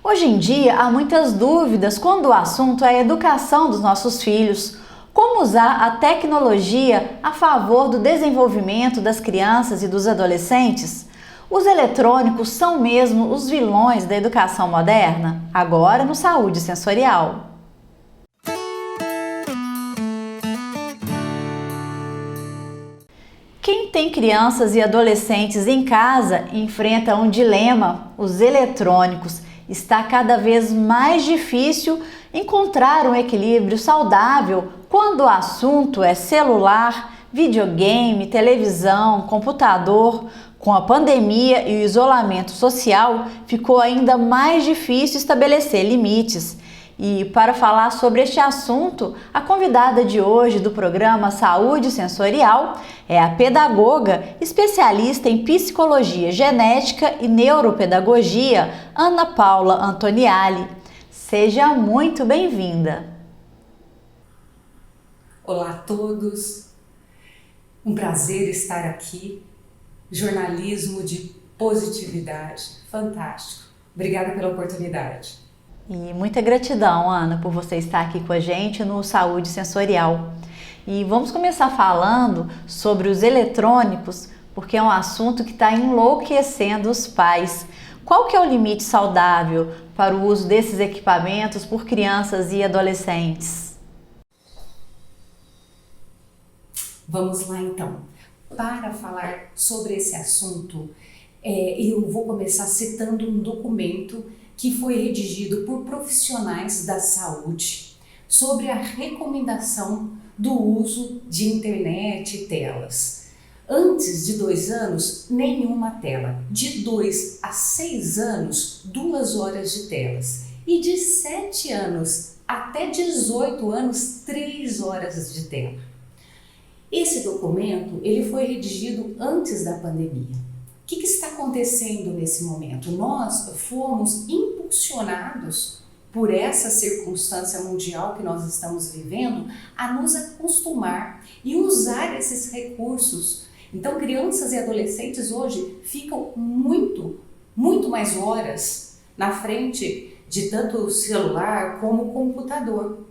Hoje em dia, há muitas dúvidas quando o assunto é a educação dos nossos filhos. Como usar a tecnologia a favor do desenvolvimento das crianças e dos adolescentes? Os eletrônicos são mesmo os vilões da educação moderna? Agora no Saúde Sensorial. Quem tem crianças e adolescentes em casa enfrenta um dilema: os eletrônicos. Está cada vez mais difícil encontrar um equilíbrio saudável quando o assunto é celular, videogame, televisão, computador. Com a pandemia e o isolamento social, ficou ainda mais difícil estabelecer limites. E para falar sobre este assunto, a convidada de hoje do programa Saúde Sensorial é a pedagoga, especialista em psicologia genética e neuropedagogia, Ana Paula Antoniali. Seja muito bem-vinda. Olá a todos, um prazer estar aqui. Jornalismo de positividade, fantástico. Obrigada pela oportunidade. E muita gratidão, Ana, por você estar aqui com a gente no Saúde Sensorial. E vamos começar falando sobre os eletrônicos, porque é um assunto que está enlouquecendo os pais. Qual que é o limite saudável para o uso desses equipamentos por crianças e adolescentes? Vamos lá então. Para falar sobre esse assunto, eu vou começar citando um documento que foi redigido por profissionais da saúde sobre a recomendação do uso de internet e telas. Antes de 2 anos, nenhuma tela. De 2 a 6 anos, 2 horas de telas. E de 7 anos até 18 anos, 3 horas de tela. Esse documento ele foi redigido antes da pandemia. O que está acontecendo nesse momento? Nós fomos impulsionados por essa circunstância mundial que nós estamos vivendo a nos acostumar e usar esses recursos. Então, crianças e adolescentes hoje ficam muito mais horas na frente de tanto o celular como o computador.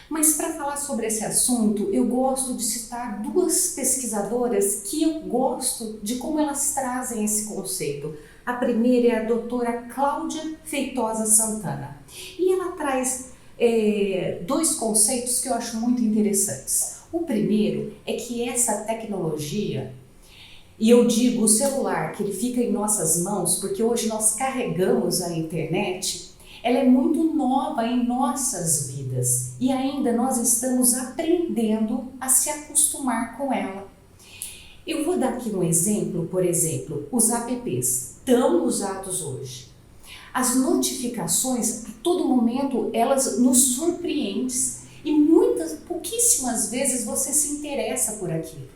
Mas para falar sobre esse assunto, eu gosto de citar 2 pesquisadoras que eu gosto de como elas trazem esse conceito. A primeira é a doutora Cláudia Feitosa Santana. E ela traz 2 conceitos que eu acho muito interessantes. O primeiro é que essa tecnologia, e eu digo o celular, que ele fica em nossas mãos, porque hoje nós carregamos a internet, ela é muito nova em nossas vidas e ainda nós estamos aprendendo a se acostumar com ela. Eu vou dar aqui um exemplo, por exemplo, os apps tão usados hoje. As notificações, a todo momento, elas nos surpreendem e pouquíssimas vezes você se interessa por aquilo.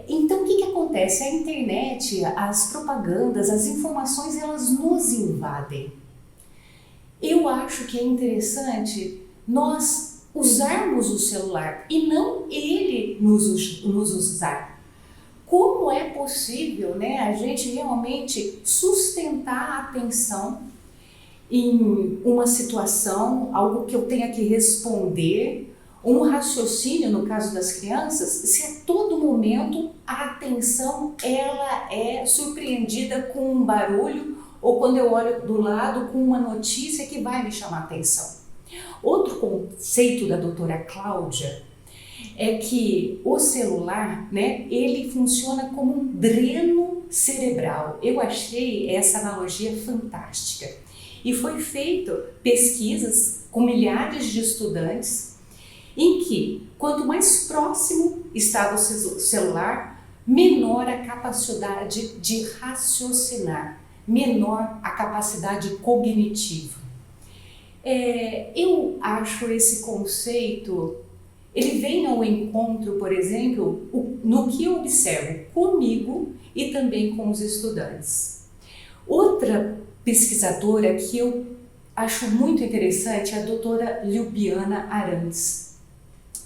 Então o que acontece? A internet, as propagandas, as informações, elas nos invadem. Eu acho que é interessante nós usarmos o celular e não ele nos usar. Como é possível, né, a gente realmente sustentar a atenção em uma situação, algo que eu tenha que responder, um raciocínio no caso das crianças, se a todo momento a atenção ela é surpreendida com um barulho ou quando eu olho do lado com uma notícia que vai me chamar a atenção. Outro conceito da doutora Cláudia é que o celular, né, ele funciona como um dreno cerebral. Eu achei essa analogia fantástica. E foi feito pesquisas com milhares de estudantes em que, quanto mais próximo estava o celular, menor a capacidade de raciocinar, menor a capacidade cognitiva. Eu acho esse conceito, ele vem ao encontro, por exemplo, no que eu observo comigo e também com os estudantes. Outra pesquisadora que eu acho muito interessante é a doutora Ljubljana Arantes.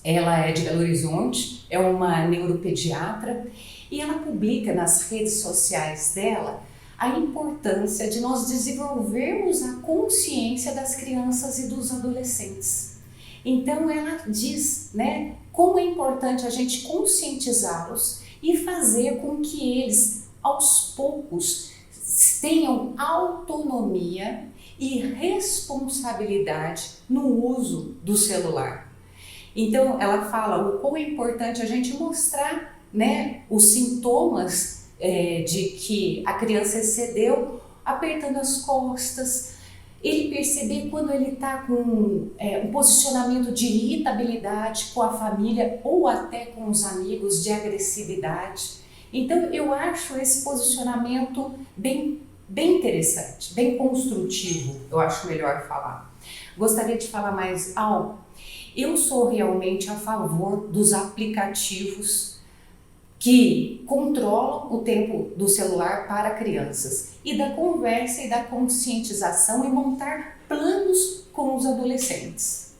Ela é de Belo Horizonte, é uma neuropediatra e ela publica nas redes sociais dela a importância de nós desenvolvermos a consciência das crianças e dos adolescentes. Então ela diz, né, como é importante a gente conscientizá-los e fazer com que eles, aos poucos, tenham autonomia e responsabilidade no uso do celular. Então ela fala o quão é importante a gente mostrar, né, os sintomas de que a criança excedeu, apertando as costas, ele perceber quando ele está com um posicionamento de irritabilidade com a família ou até com os amigos, de agressividade. Então eu acho esse posicionamento bem interessante, bem construtivo, eu acho melhor falar. Gostaria de falar mais algo. Eu sou realmente a favor dos aplicativos que controlam o tempo do celular para crianças e da conversa e da conscientização e montar planos com os adolescentes.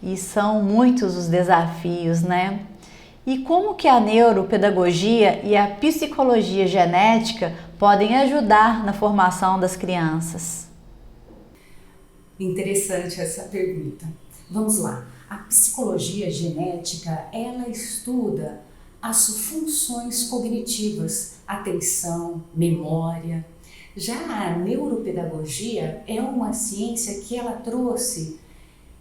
E são muitos os desafios, né? E como que a neuropedagogia e a psicologia genética podem ajudar na formação das crianças? Interessante essa pergunta. Vamos lá. A psicologia genética, ela estuda as funções cognitivas, atenção, memória. Já a neuropedagogia é uma ciência que ela trouxe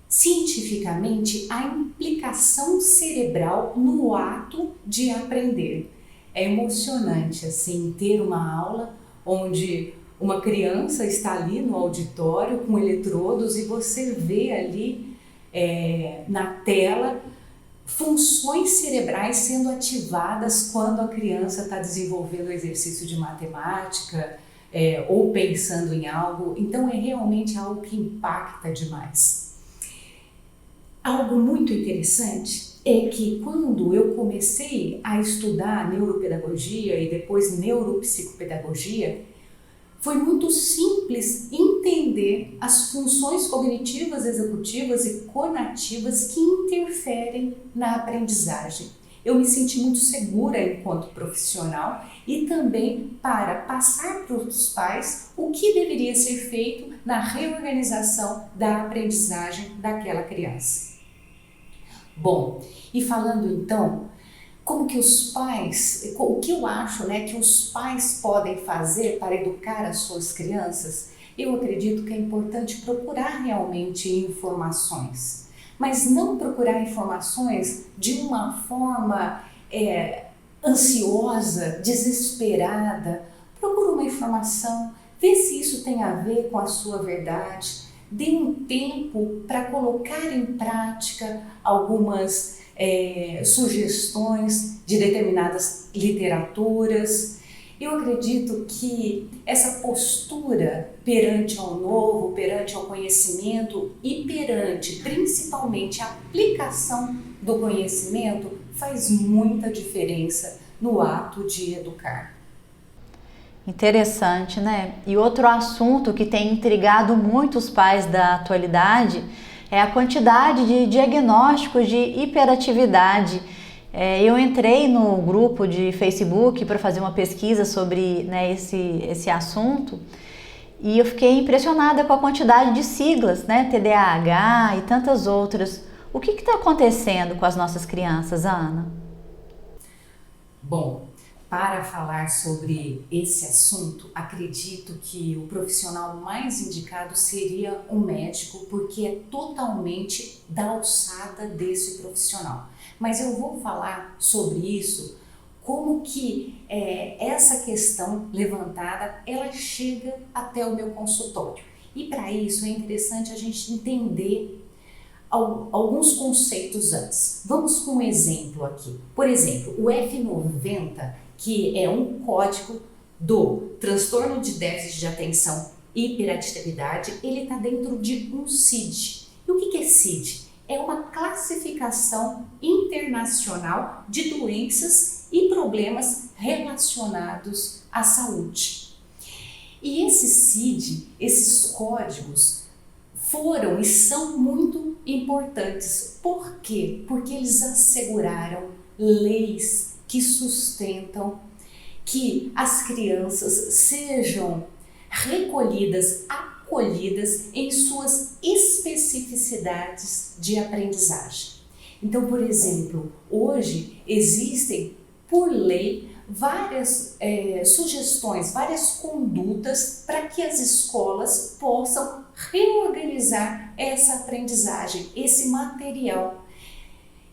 cientificamente a implicação cerebral no ato de aprender. É emocionante assim ter uma aula onde uma criança está ali no auditório com eletrodos e você vê ali na tela funções cerebrais sendo ativadas quando a criança está desenvolvendo o exercício de matemática ou pensando em algo. Então é realmente algo que impacta demais. Algo muito interessante é que quando eu comecei a estudar neuropedagogia e depois neuropsicopedagogia, foi muito simples entender as funções cognitivas, executivas e conativas que interferem na aprendizagem. Eu me senti muito segura enquanto profissional e também para passar para os pais o que deveria ser feito na reorganização da aprendizagem daquela criança. Bom, e falando então, como que os pais, o que eu acho, né, que os pais podem fazer para educar as suas crianças? Eu acredito que é importante procurar realmente informações, mas não procurar informações de uma forma ansiosa, desesperada. Procura uma informação, vê se isso tem a ver com a sua verdade, dê um tempo para colocar em prática algumas sugestões de determinadas literaturas. Eu acredito que essa postura perante ao novo, perante ao conhecimento e perante principalmente a aplicação do conhecimento faz muita diferença no ato de educar. Interessante, né? E outro assunto que tem intrigado muitos pais da atualidade é a quantidade de diagnósticos de hiperatividade. Eu entrei no grupo de Facebook para fazer uma pesquisa sobre, né, esse assunto e eu fiquei impressionada com a quantidade de siglas, né? TDAH e tantas outras. O que está acontecendo com as nossas crianças, Ana? Bom, para falar sobre esse assunto, acredito que o profissional mais indicado seria um médico, porque é totalmente da alçada desse profissional. Mas eu vou falar sobre isso, como que essa questão levantada, ela chega até o meu consultório. E para isso é interessante a gente entender alguns conceitos antes. Vamos com um exemplo aqui. Por exemplo, o F90, que é um código do transtorno de déficit de atenção e hiperatividade, ele está dentro de um CID. E o que é CID? É uma classificação internacional de doenças e problemas relacionados à saúde. E esse CID, esses códigos, foram e são muito importantes. Por quê? Porque eles asseguraram leis que sustentam que as crianças sejam recolhidas, acolhidas em suas especificidades de aprendizagem. Então, por exemplo, hoje existem, por lei, várias sugestões, várias condutas para que as escolas possam reorganizar essa aprendizagem, esse material.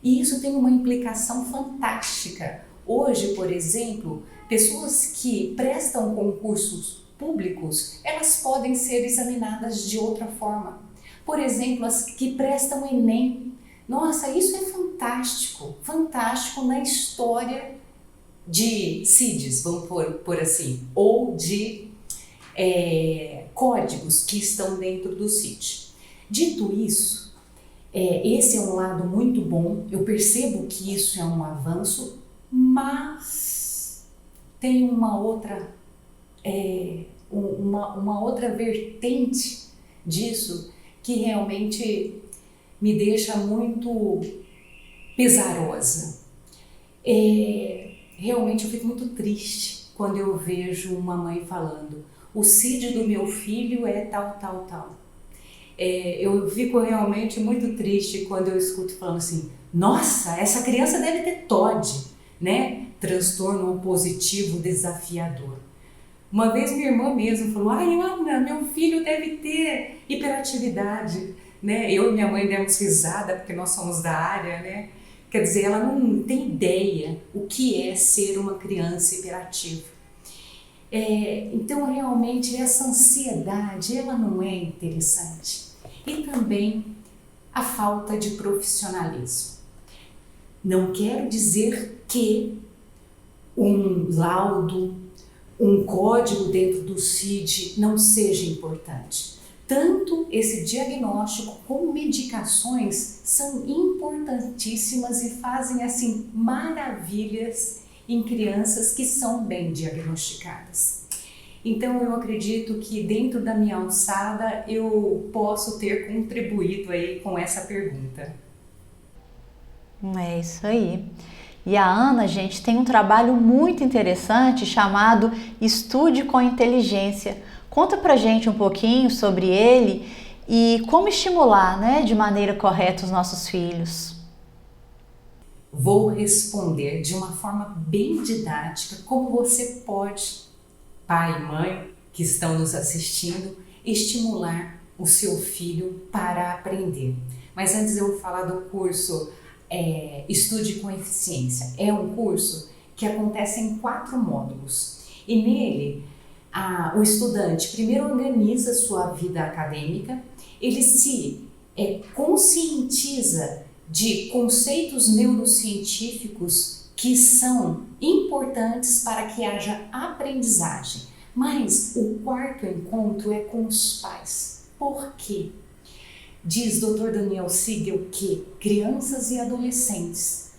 E isso tem uma implicação fantástica. Hoje, por exemplo, pessoas que prestam concursos públicos, elas podem ser examinadas de outra forma. Por exemplo, as que prestam Enem. Nossa, isso é fantástico, fantástico na história de CIDs, vamos por assim, ou de códigos que estão dentro do CID. Dito isso, esse é um lado muito bom, eu percebo que isso é um avanço, mas tem uma outra vertente disso que realmente me deixa muito pesarosa. Realmente eu fico muito triste quando eu vejo uma mãe falando: o CID do meu filho é tal, tal, tal. Eu fico realmente muito triste quando eu escuto falando assim: nossa, essa criança deve ter TOD, né? Transtorno opositivo desafiador. Uma vez minha irmã mesmo falou: ai, Ana, meu filho deve ter hiperatividade, né? Eu e minha mãe demos risada porque nós somos da área, né? Quer dizer, ela não tem ideia o que é ser uma criança hiperativa. Então, realmente, essa ansiedade, ela não é interessante. E também a falta de profissionalismo. Não quero dizer que um laudo, um código dentro do CID não seja importante. Tanto esse diagnóstico como medicações são importantíssimas e fazem assim maravilhas em crianças que são bem diagnosticadas. Então eu acredito que dentro da minha alçada eu posso ter contribuído aí com essa pergunta. É isso aí. E a Ana, gente, tem um trabalho muito interessante chamado Estude com Inteligência. Conta pra gente um pouquinho sobre ele e como estimular, né, de maneira correta os nossos filhos. Vou responder de uma forma bem didática como você pode, pai e mãe que estão nos assistindo, estimular o seu filho para aprender. Mas antes eu vou falar do curso Estude com Eficiência. É um curso que acontece em 4 módulos e nele o estudante primeiro organiza sua vida acadêmica, ele se conscientiza de conceitos neurocientíficos que são importantes para que haja aprendizagem. Mas o 4º encontro é com os pais. Por quê? Diz Dr. Daniel Siegel que crianças e adolescentes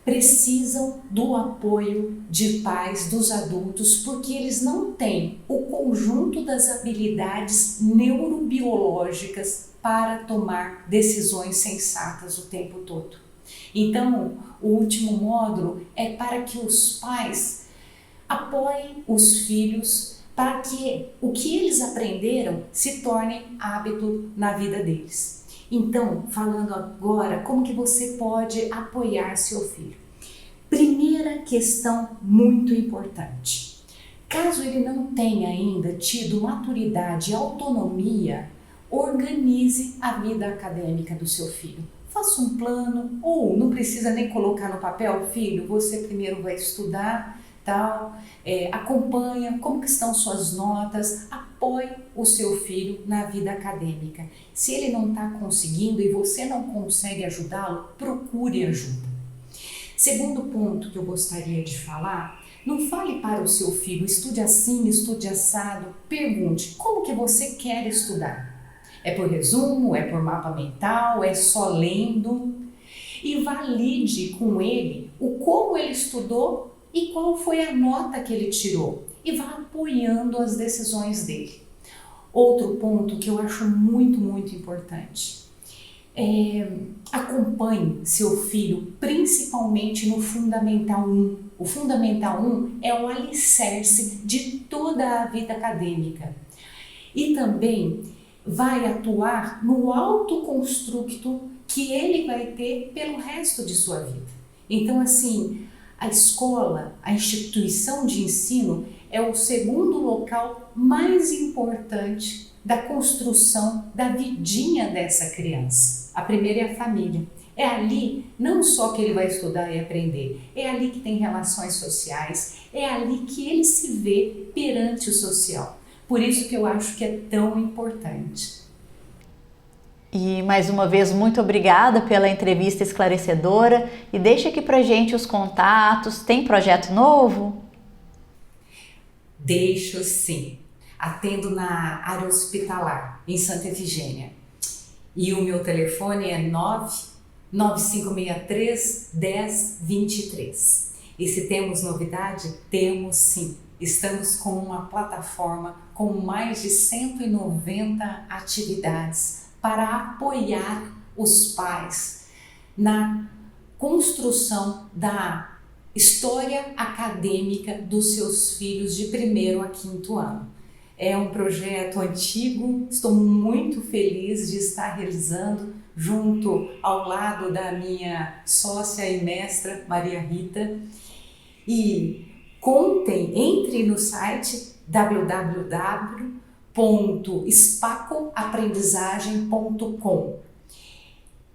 precisam do apoio de pais, dos adultos, porque eles não têm o conjunto das habilidades neurobiológicas para tomar decisões sensatas o tempo todo. Então, o último módulo é para que os pais apoiem os filhos para que o que eles aprenderam se torne hábito na vida deles. Então, falando agora, como que você pode apoiar seu filho? Primeira questão muito importante. Caso ele não tenha ainda tido maturidade e autonomia, organize a vida acadêmica do seu filho. Faça um plano, ou não precisa nem colocar no papel: filho, você primeiro vai estudar, tal, acompanha como que estão suas notas, apoie o seu filho na vida acadêmica. Se ele não está conseguindo e você não consegue ajudá-lo, procure ajuda. Segundo ponto que eu gostaria de falar: não fale para o seu filho, estude assim, estude assado. Pergunte, como que você quer estudar? É por resumo? É por mapa mental? É só lendo? E valide com ele o como ele estudou e qual foi a nota que ele tirou. E vá apoiando as decisões dele. Outro ponto que eu acho muito, muito importante. Acompanhe seu filho, principalmente no Fundamental 1. O Fundamental 1 é o alicerce de toda a vida acadêmica e também vai atuar no autoconstruto que ele vai ter pelo resto de sua vida. Então, assim, a escola, a instituição de ensino é o segundo local mais importante da construção da vidinha dessa criança. A primeira é a família. É ali não só que ele vai estudar e aprender, é ali que tem relações sociais, é ali que ele se vê perante o social. Por isso que eu acho que é tão importante. E mais uma vez, muito obrigada pela entrevista esclarecedora e deixa aqui pra gente os contatos. Tem projeto novo? Deixo sim. Atendo na área hospitalar, em Santa Efigênia. E o meu telefone é 9563-1023. E se temos novidade? Temos sim. Estamos com uma plataforma com mais de 190 atividades para apoiar os pais na construção da história acadêmica dos seus filhos de 1º a 5º ano. É um projeto antigo, estou muito feliz de estar realizando junto ao lado da minha sócia e mestra, Maria Rita. E entre no site www.spacoaprendizagem.com.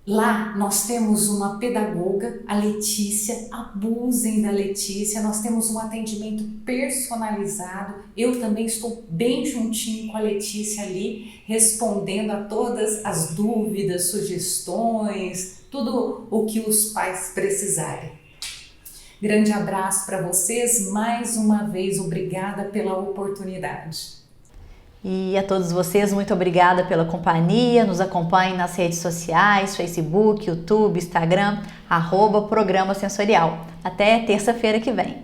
Lá nós temos uma pedagoga, a Letícia, abusem da Letícia, nós temos um atendimento personalizado, eu também estou bem juntinho com a Letícia ali, respondendo a todas as dúvidas, sugestões, tudo o que os pais precisarem. Grande abraço para vocês, mais uma vez, obrigada pela oportunidade. E a todos vocês, muito obrigada pela companhia. Nos acompanhem nas redes sociais, Facebook, YouTube, Instagram, @Programa Sensorial. Até terça-feira que vem.